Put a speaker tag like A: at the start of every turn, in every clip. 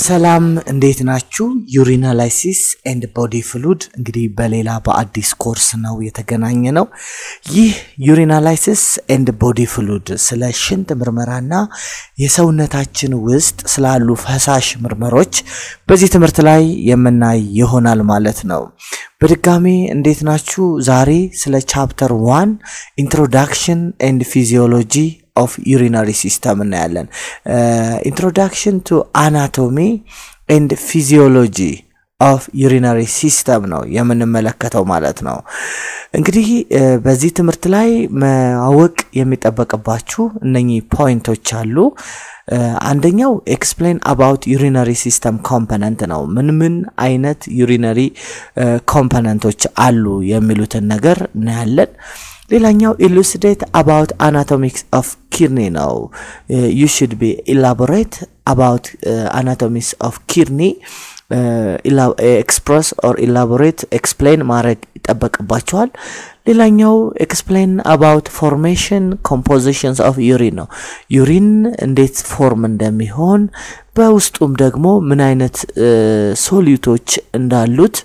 A: ሰላም እንዴት ናችሁ ዩሪናላይሲስ ኤንድ ቦዲ ፍሉድ እንግዲህ በሌላ በአዲስ ኮርስ ነው የተገናኘነው ይህ ዩሪናላይሲስ ኤንድ ቦዲ ፍሉድ ስለ ሽንት ምርመራና የሰውነታችን ውስጥ ስላሉ ፈሳሽ ምርመሮች በዚህ ትምህርት ላይ የምናይ ይሆናል ማለት ነው በድጋሚ እንዴት ናችሁ ዛሬ ስለ ቻፕተር 1 ኢንትሮዳክሽን ኤንድ ፊዚዮሎጂ of urinary system እናያለን introduction to anatomy and physiology of urinary system ነው የምንመለከተው ማለት ነው እንግዲህ በዚህ ትምህርት ላይ ማወቅ የሚጠበቅባችሁ እነኚህ ፖይንቶች አሉ አንደኛው explain about urinary system component ነው ምን አይነት urinary componentዎች አሉ የሚሉትን ነገር እናያለን ሌላኛው elucidate about anatomics of kidney now you should be elaborate about anatomies of kidney express or elaborate explain ማድረግ ይጠበቅባችኋል ሌላኛው explain about formation compositions of urine ነው urine እንዴት ፎርም እንደሚሆን በውስጡም ደግሞ ምን አይነት ሶሉቶች እንዳሉት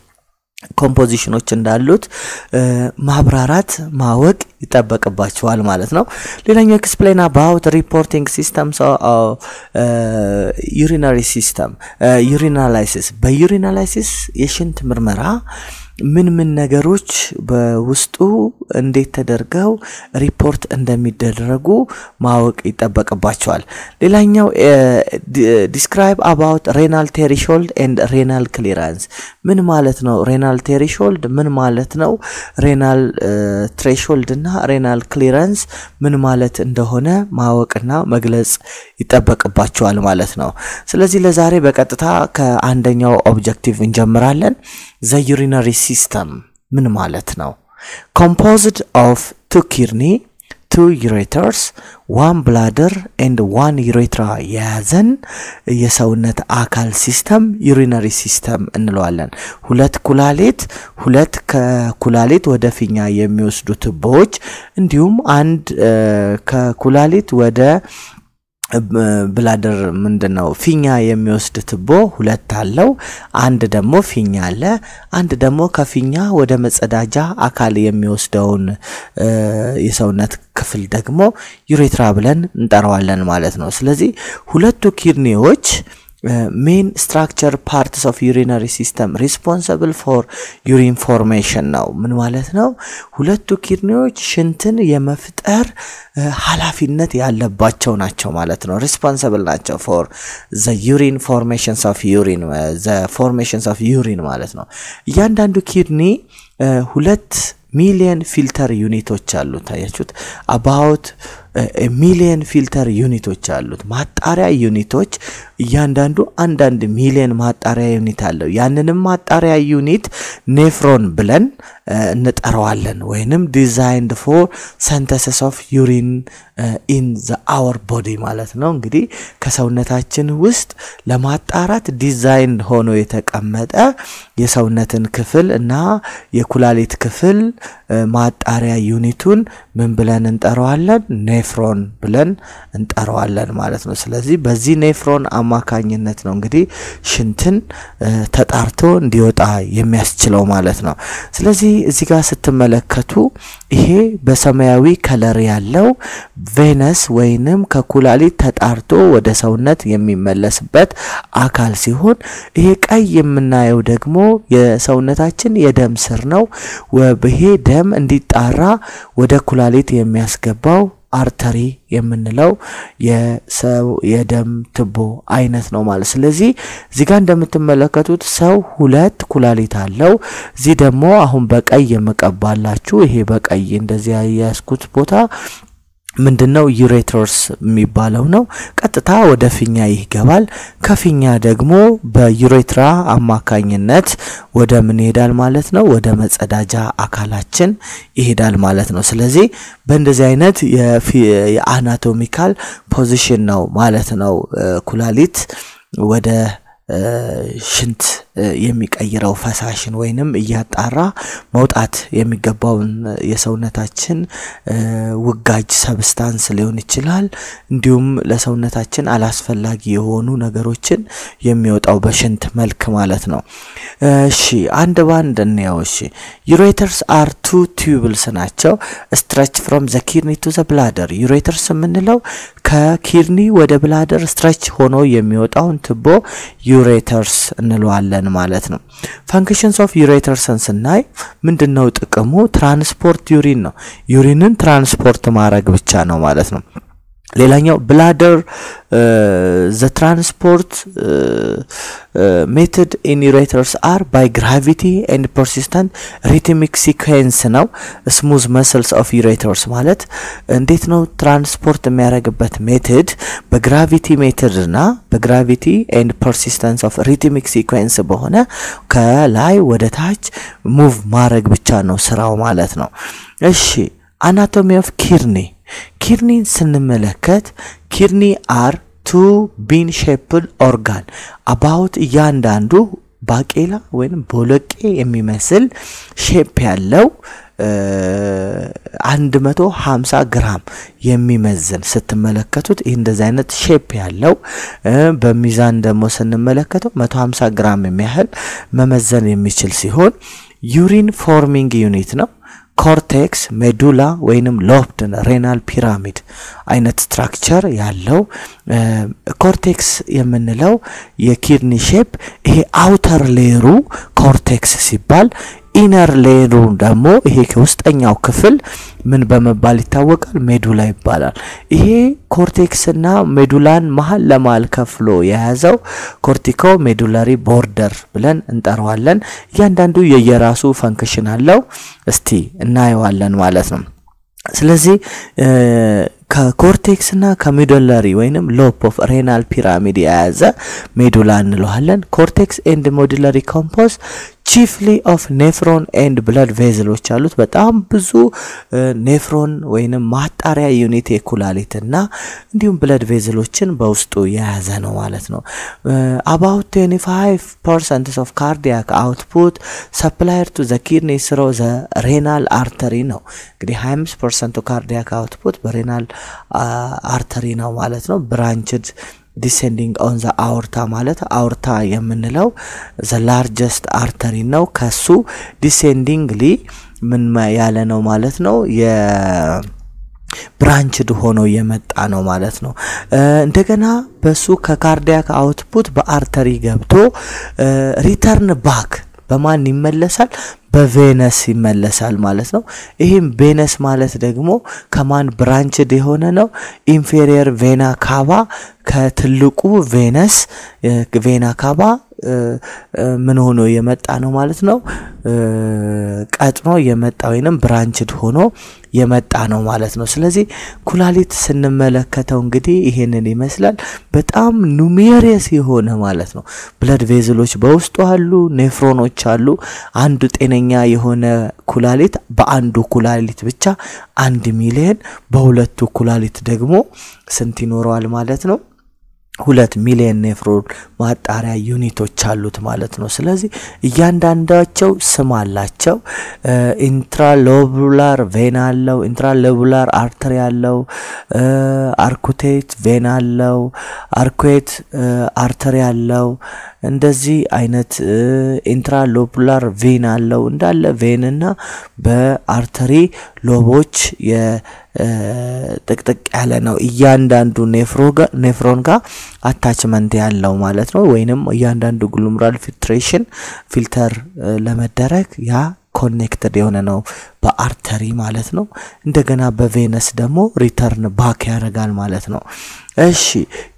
A: ኮምፖዚሽኖች እንዳሉት ማብራራት ማወቅ ይጠበቅባችኋል ማለት ነው ሌላኛው explain about reporting systems of urinary system urinalysis በዩሪናላይሲስ የሽንት ምርመራ ምን ነገሮች በውስጡ እንዴት ተደርገው ሪፖርት እንደሚደረጉ ማወቅ ይጠበቅባቸዋል ሌላኛው describe about renal threshold and renal clearance ምን ማለት ነው renal threshold ምን ማለት ነው renal threshold እና renal clearance ምን ማለት እንደሆነ ማወቅና መግለጽ ይጠበቅባቸዋል ማለት ነው ስለዚህ ለዛሬ በቀጥታ ከአንደኛው ኦብጀክቲቭ እንጀምራለን the urinary system ምን ማለት ነው composed of two kidney two ureters one bladder and one urethra ያዘን የሰውነት አካል ሲስተም urinary system እንለዋለን ሁለት ኩላሊት ሁለት ከኩላሊት ወደ ፊኛ የሚወስዱ ቱቦዎች እንዲሁም አንድ ከኩላሊት ወደ ብላደር ምንድነው ፊኛ የሚወስድ ትቦ ሁለት አለው አንድ ደግሞ ፊኛ አለ አንድ ደግሞ ከፊኛ ወደ መጸዳጃ አካል የሚወስደውን የሰውነት ክፍል ደግሞ ዩሬትራ ብለን እንጠራዋለን ማለት ነው ስለዚህ ሁለቱ ኪድኒዎች main structure parts of urinary system responsible for urine formation ነው ምን ማለት ነው ሁለቱ ኪድኒዎች ሽንትን የመፍጠር ኃላፊነት ያለባቸው ናቸው ማለት ነው responsible ናቸው for the urine formations of urine the formations of urine ማለት ነው እያንዳንዱ ኪድኒ ሁለት ሚሊየን ፊልተር ዩኒቶች አሉት ታያችሁት about a million filter ዩኒቶች አሉት ማጣሪያ ዩኒቶች እያንዳንዱ አንድ ሚሊየን ማጣሪያ ዩኒት አለው ያንንም ማጣሪያ ዩኒት ኔፍሮን ብለን እንጠራዋለን ወይንም designed for synthesis of urine in our body ማለት ነው እንግዲህ ከሰውነታችን ውስጥ ለማጣራት ዲዛይን ሆኖ የተቀመጠ የሰውነትን ክፍል እና የኩላሊት ክፍል ማጣሪያ ዩኒቱን ምን ብለን እንጠራዋለን ኔፍሮን ብለን እንጠራዋለን ማለት ነው ስለዚህ በዚህ ኔፍሮን አማካኝነት ነው እንግዲህ ሽንትን ተጣርቶ እንዲወጣ የሚያስችለው ማለት ነው ስለዚህ እዚህ ጋር ስትመለከቱ ይሄ በሰማያዊ ከለር ያለው ቬነስ ወይንም ከኩላሊት ተጣርቶ ወደ ሰውነት የሚመለስበት አካል ሲሆን ይሄ ቀይ የምናየው ደግሞ የሰውነታችን የደም ስር ነው ወበሄ ደም እንዲጣራ ወደ ኩላሊት የሚያስገባው አርተሪ የምንለው የሰው የደም ትቦ አይነት ነው ማለት ስለዚህ እዚህ ጋር እንደምትመለከቱት ሰው ሁለት ኩላሊት አለው እዚህ ደግሞ አሁን በቀይ የመቀባላችሁ ይሄ በቀይ እንደዚህ ያያስኩት ቦታ ምንድነው ዩሬተርስ የሚባለው ነው ቀጥታ ወደ ፊኛ ይገባል ከፊኛ ደግሞ በዩሬትራ አማካኝነት ወደ ምን ይሄዳል ማለት ነው ወደ መጸዳጃ አካላችን ይሄዳል ማለት ነው ስለዚህ በእንደዚህ አይነት የአናቶሚካል ፖዚሽን ነው ማለት ነው ኩላሊት ወደ ሽንት የሚቀይረው ፈሳሽን ወይንም እያጣራ መውጣት የሚገባውን የሰውነታችን ውጋጅ ሰብስታንስ ሊሆን ይችላል እንዲሁም ለሰውነታችን አላስፈላጊ የሆኑ ነገሮችን የሚወጣው በሽንት መልክ ማለት ነው እሺ አንድ ባንድ ነው እሺ ureters are two tubules ናቸው stretch from the kidney to the bladder ureters ምንለው ከኪድኒ ወደ ብላደር stretch ሆኖ የሚወጣውን ትቦ ureters እንለዋለን ማለት ነው functions of ureters ስናይ ምንድነው ጥቅሙ ትራንስፖርት ዩሪን ነው ዩሪንን ትራንስፖርት ማድረግ ብቻ ነው ማለት ነው ሌላኛው bladder the transport method in ureters are by gravity and persistent rhythmic sequence ነው smooth muscles of ureters ማለት እንዴት ነው ትራንስፖርት የሚያደርግበት ሜተድ በግራቪቲ ሜተድ እና በግራቪቲ and persistence of rhythmic sequence በሆነ ከላይ ወደ ታች ሙቭ ማድረግ ብቻ ነው ስራው ማለት ነው እሺ anatomy of kidney ስንመለከት kidney are two bean shaped organ about ያንዳንዱ ባቄላ ወይንም ቦለቄ የሚመስል ሼፕ ያለው 150 ግራም የሚመዝን ስትመለከቱት እንደዚህ አይነት ሼፕ ያለው በሚዛን ደግሞ ስንመለከተው 150 ግራም የሚያህል መመዘን የሚችል ሲሆን ዩሪን ፎርሚንግ ዩኒት ነው cortex medulla ወይንም lobed renal pyramid አይነት ስትራክቸር ያለው cortex የምንለው የኪድኒ ሼፕ ይሄ outer layer cortex ሲባል inner layer ደግሞ ይሄ ከውስጠኛው ክፍል ምን በመባል ይታወቃል ሜዱላ ይባላል ይሄ ኮርቴክስ እና ሜዱላን መሃል ለማል ከፍሎ የያዘው ኮርቲኮ ሜዱላሪ ቦርደር ብለን እንጠራዋለን እያንዳንዱ የየራሱ ፈንክሽን አለው እስቲ እናየዋለን ማለት ነው ስለዚህ ከኮርቴክስ እና ከሜዱላሪ ወይንም ሎብ ኦፍ ሬናል ፒራሚድ የያዘ ሜዱላ እንለዋለን ኮርቴክስ ኤንድ ሜዱላሪ ኮምፖዝ chiefly of nephron and blood vessels አሉት በጣም ብዙ ኔፍሮን ወይንም ማጣሪያ ዩኒት የኩላሊትና እንዲሁም blood vesselsን በውስጡ የያዘ ነው ማለት ነው about 25% of cardiac output supplied to the kidney through the renal artery ነው እንግዲህ 25% cardiac output በሬናል አርተሪ ነው ማለት ነው branched descending on the aorta ማለት aorta የምንለው the largest artery ነው ከሱ descendingly ምን ያለ ነው ማለት ነው ብራንችድ ሆኖ የመጣ ነው ማለት ነው እንደገና በሱ ከካርዲያክ አውትፑት በአርተሪ ገብቶ ሪተርን ባክ በማን ይመለሳል በቬነስ ይመለሳል ማለት ነው ይሄም ቬነስ ማለት ደግሞ ከማን ብራንችድ የሆነ ነው ኢንፌሪየር ቬና ካቫ ከትልቁ ቬነስ ቬና ካቫ ምን ሆኖ የመጣ ነው ማለት ነው ቀጥኖ የመጣ ወይንም ብራንችድ ሆኖ የመጣ ነው ማለት ነው ስለዚህ ኩላሊት ስንመለከተው እንግዲህ ይሄንን ይመስላል በጣም ኑሜሪየስ የሆነ ማለት ነው ብለድ ቬዝሎች በውስጡ አሉ ኔፍሮኖች አሉ አንዱ ጤነኛ የሆነ ኩላሊት በአንዱ ኩላሊት ብቻ 1 ሚሊዮን በሁለቱ ኩላሊት ደግሞ ስንት ይኖራል ማለት ነው 2 ሚሊዮን ኔፍሮን ማጣሪያ ዩኒቶች አሉት ማለት ነው ስለዚህ እያንዳንዳቸው ስም አላቸው ኢንትራሎቡላር ቬና አለው ኢንትራሎቡላር አርተሪ አለው አርኩቴት ቬና አለው አርኩዌት አርተሪ አለው እንደዚህ አይነት ኢንትራሎቡላር ቬን አለው እንዳለ ቬንና በአርተሪ ሎቦች ጥቅጥቅ ያለ ነው እያንዳንዱ ኔፍሮን ጋር አታችመንት ያለው ማለት ነው ወይንም እያንዳንዱ ግሉሜሩላር ፊልተር ለመደረግ ያ ኮኔክትድ የሆነ ነው በአርተሪ ማለት ነው እንደገና በቬነስ ደግሞ ሪተርን ባክ ያደርጋል ማለት ነው እሺ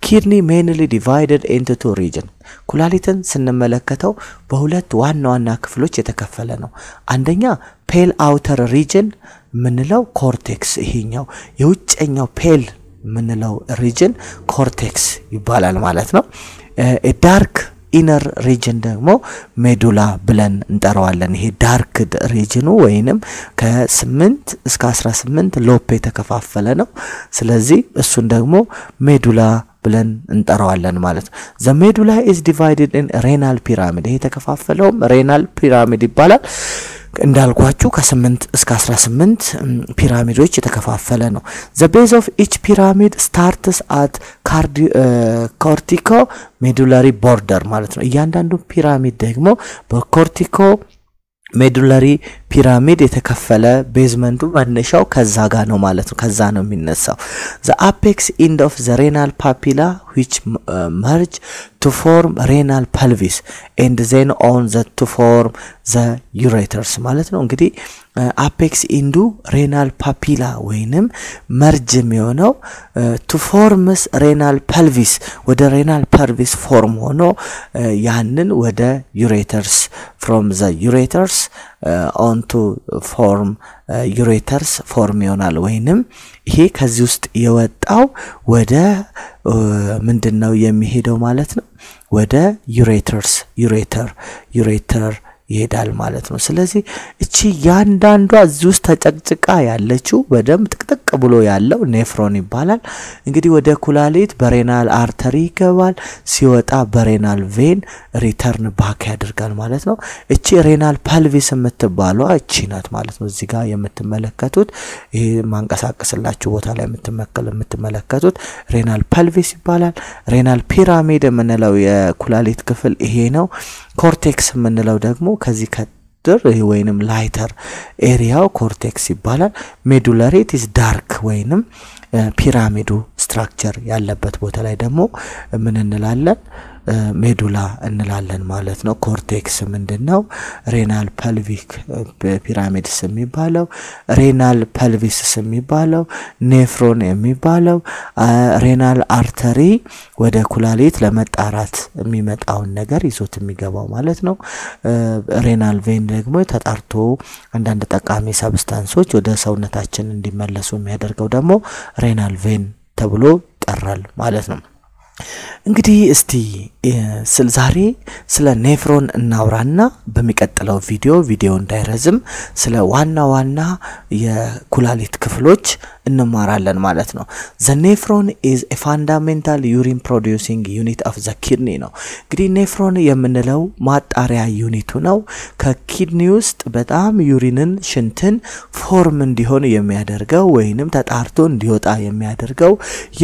A: ኪድኒ mainly divided into two regions ኩላሊትን ስንመለከተው በሁለት ዋና ዋና ክፍሎች የተከፈለ ነው አንደኛ ፔል አውተር ሪጅን ምንለው ኮርቴክስ ይሄኛው የውጭኛው ፔል ምንለው ሪጅን ኮርቴክስ ይባላል ማለት ነው ዳርክ ኢነር ሪጅን ደግሞ ሜዱላ ብለን እንጠራዋለን ይሄ ዳርክ ሪጅኑ ወይንም ከ8 እስከ 18 ሎፕ የተከፋፈለ ነው ስለዚህ እሱን ደግሞ ሜዱላ ብለን እንጠራዋለን ማለት ነው the medulla is divided in renal pyramid ይሄ ተከፋፈለው renal pyramid ይባላል እንዳልኳችሁ ከ8 እስከ 18 ፒራሚዶች የተከፋፈለ ነው the base of each pyramid starts at cortico medullary border ማለት ነው እያንዳንዱ ፒራሚድ ደግሞ በኮርቲኮ medullary pyramid የተከፈለ ቤዝመንቱ መነሻው ከዛ ጋር ነው ማለት ነው ከዛ ነው የሚነሳው the apex end of the renal papilla which merge to form renal pelvis and then on the to form the ureters ማለት ነው እንግዲህ apex end renal papilla ወይንም merge የሚሆነው to forms renal pelvis ወደ renal pelvis form ሆኖ ያንን ወደ ureters from the ureters on to form ureters form ይሆናል ወይንም ይሄ ከዚህ ውስጥ የወጣው ወደ ምንድነው የሚሄደው ማለት ነው ወደ ureter ይሄዳል ማለት ነው ስለዚህ እቺ ያንዳንዷ እዚህ ውስጥ ተጨቅጭቃ ያለችው በደም ጥቅጥቅ ብሎ ያለው ኔፍሮን ይባላል እንግዲህ ወደ ኩላሊት በሬናል አርተሪ ይገባል ሲወጣ በሬናል ቬን ሪተርን ባክ ያደርጋል ማለት ነው እቺ ሬናል ፐልቪስ የምትባለው እቺ ናት ማለት ነው እዚህ ጋር የምትመለከቱት ይሄ ማንቀሳቀስላችሁ ቦታ ላይ የምትመለከቱት ሬናል ፐልቪስ ይባላል ሬናል ፒራሚድ የምንለው የኩላሊት ክፍል ይሄ ነው ኮርቴክስ የምንለው ደግሞ ከዚህ ከድር ወይንም ላይተር ኤሪያው ኮርቴክስ ይባላል medullary is dark ወይንም ፒራሚዱ ስትራክቸር ያለበት ቦታ ላይ ደግሞ ምን እንላለን ሜዱላ እንላለን ማለት ነው ኮርቴክስ ምንድነው ሬናል ፐልቪክ ፒራሚድስ የሚባለው ሬናል ፐልቪስ የሚባለው ኔፍሮን የሚባለው ሬናል አርተሪ ወደ ኩላሊት ለመጣራት የሚመጣውን ነገር ይዞት የሚገባው ማለት ነው ሬናል ቬን ደግሞ ተጣርቶ አንዳንድ ጠቃሚ ሰብስታንሶች ወደ ሰውነታችን እንዲመለሱ የሚያደርገው ደግሞ ሬናል ቬን ተብሎ ይጠራል ማለት ነው እንግዲህ እስቲ ዛሬ ስለ ኔፍሮን እናውራና በሚቀጥለው ቪዲዮ እንዳይረዝም ስለ ዋና የኩላሊት ክፍሎች እንማራለን ማለት ነው the nephron is a fundamental urine producing unit of the kidney ነው እንግዲህ ኔፍሮን የምንለው ማጣሪያ ዩኒቱ ነው ከኪድኒ ውስጥ በጣም ዩሪንን ሽንትን ፎርም እንዲሆን የሚያደርገው ወይንም ተጣርቶ እንዲወጣ የሚያደርገው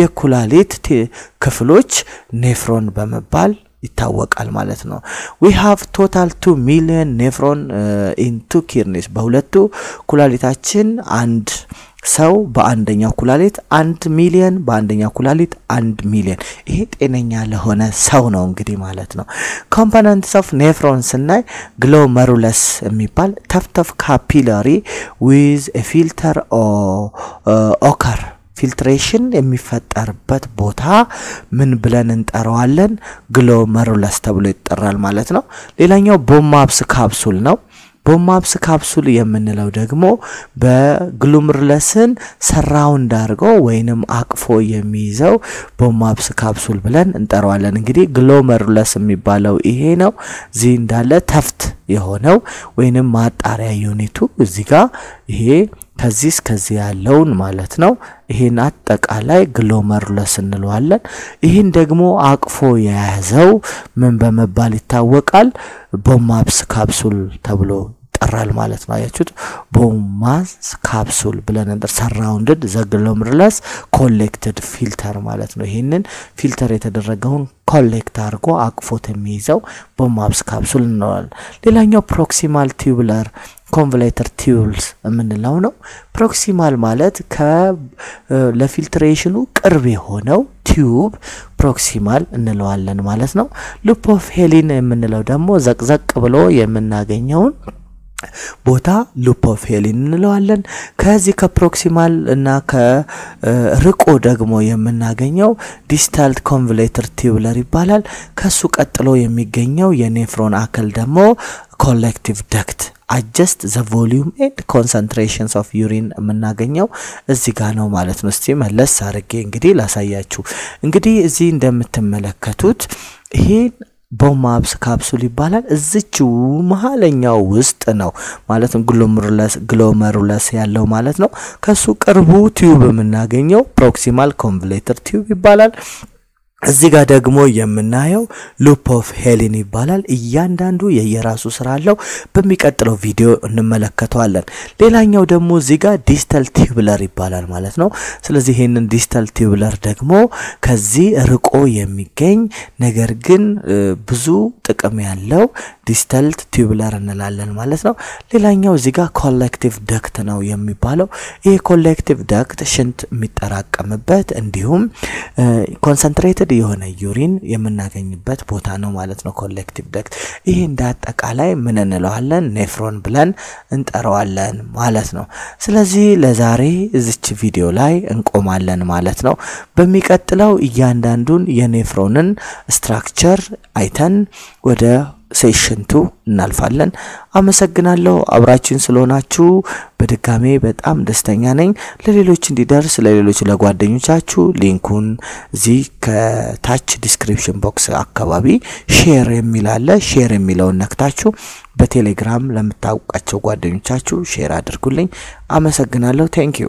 A: የኩላሊት ክፍሎች ኔፍሮን በመባል ይታወቃል ማለት ነው we have total 2 million nephron in two kidneys በሁለቱ ኩላሊታችን አንድ ሰው በአንደኛው ኩላሊት 1 ሚሊዮን በአንደኛው ኩላሊት 1 ሚሊዮን ይሄ ጤነኛ ለሆነ ሰው ነው እንግዲህ ማለት ነው components of nephrons ስናይ glomerulus የሚባል ተፍተፍ capillary with a filter or occur filtration የሚፈጠርበት ቦታ ምን ብለን እንጠራዋለን ግሎመሩለስ ተብሎ ይጠራል ማለት ነው ሌላኛው ቦማብስ ካፕሱል ነው ቦማብስ ካፕሱል የምንለው ደግሞ በግሎመሩለስን ሰራውንድ አድርጎ ወይንም አቅፎ የሚይዘው ቦማብስ ካፕሱል ብለን እንጠራዋለን እንግዲህ ግሎመሩለስ የሚባለው ይሄ ነው እዚህ እንዳለ ተፍት የሆነው ወይንም ማጣሪያ ዩኒቱ እዚህ ጋር ይሄ ከዚህ ያለውን ማለት ነው ይሄን አጠቃላይ ግሎመሩለስ እንለዋለን ይሄን ደግሞ አቅፎ የያዘው ምን በመባል ይታወቃል ቦማብስ ካፕሱል ተብሎ ይጠራል ማለት ነው አያችሁት ቦማብስ ካፕሱል ብለን surrounded the glomerulus collected filter ማለት ነው ይሄንን ፊልተር የተደረገውን ኮሌክት አድርጎ አቅፎት የሚይዘው ቦማብስ ካፕሱል ነው ሌላኛው proximal tubular convoluted tubules የምንለው ነው proximal ማለት ለፊልትሬሽኑ ቅርብ የሆነው ቲዩብ proximal እንለዋለን ማለት ነው loop of Henle የምንለው ደግሞ ዘቅዘቅ ብሎ የምናገኘው ቦታ loop of Henle እንለዋለን ከዚህ ከፕሮክሲማል እና ከርቆ ደግሞ የምናገኘው distal convoluted tubular ይባላል ከሱ ቀጥሎ የሚገኘው የኔፍሮን አካል ደግሞ collective duct adjust the volume and concentrations of urine የምናገኘው እዚህ ጋር ነው ማለት ነው እስቲ መለስ አድርጌ እንግዲህ ላሳያችሁ እንግዲህ እዚህ እንደምትመለከቱት ይሄ ቦማብስ ካፕሱል ይባላል እዚችው መሃለኛው ውስጥ ነው ማለት ነው ግሎመሩለስ ያለው ማለት ነው ከሱ ቅርቡ ቲዩብ የምናገኘው proximal convoluted tube ይባላል እዚህ ጋር ደግሞ የምናየው ሉፕ ኦፍ ሄሊን ይባላል እያንዳንዱ የየራሱ ስራ አለው በሚቀጥለው ቪዲዮ እንመለከተዋለን ሌላኛው ደግሞ እዚህ ጋር ዲስታል ቲዩቡለር ይባላል ማለት ነው ስለዚህ ይሄንን ዲስታል ቲዩቡለር ደግሞ ከዚህ ርቆ የሚገኝ ነገር ግን ብዙ ጥቅም ያለው ዲስታል ቲዩቡለር እንላለን ማለት ነው ሌላኛው እዚህ ጋር ኮሌክቲቭ ዳክት ነው የሚባለው ይሄ ኮሌክቲቭ ዳክት ሽንት የሚጠራቀምበት እንዲሁም ኮንሰንትሬትድ የሆነ ዩሪን የምናገኝበት ቦታ ነው ማለት ነው ኮሌክቲቭ ዳክት ይሄ እንዳጠቃላይ ምን እንለዋለን ኔፍሮን ብለን እንጠራዋለን ማለት ነው ስለዚህ ለዛሬ እዚች ቪዲዮ ላይ እንቆማለን ማለት ነው በሚቀጥለው እያንዳንዱን የኔፍሮንን ስትራክቸር አይተን ወደ ሴሽን 2 እናልፋለን አመሰግናለሁ አብራችሁን ስለሆናችሁ በድጋሜ በጣም ደስተኛ ነኝ ለሌሎች እንዲደርስ ለሌሎች ለጓደኞቻችሁ ሊንኩን እዚ ከታች ዲስክሪፕሽን ቦክስ አካባቢ ሼር የሚላለ ሼር የሚለውን ነክታችሁ በቴሌግራም ለምታውቃቸው ጓደኞቻችሁ ሼር አድርጉልኝ አመሰግናለሁ ቴንክ ዩ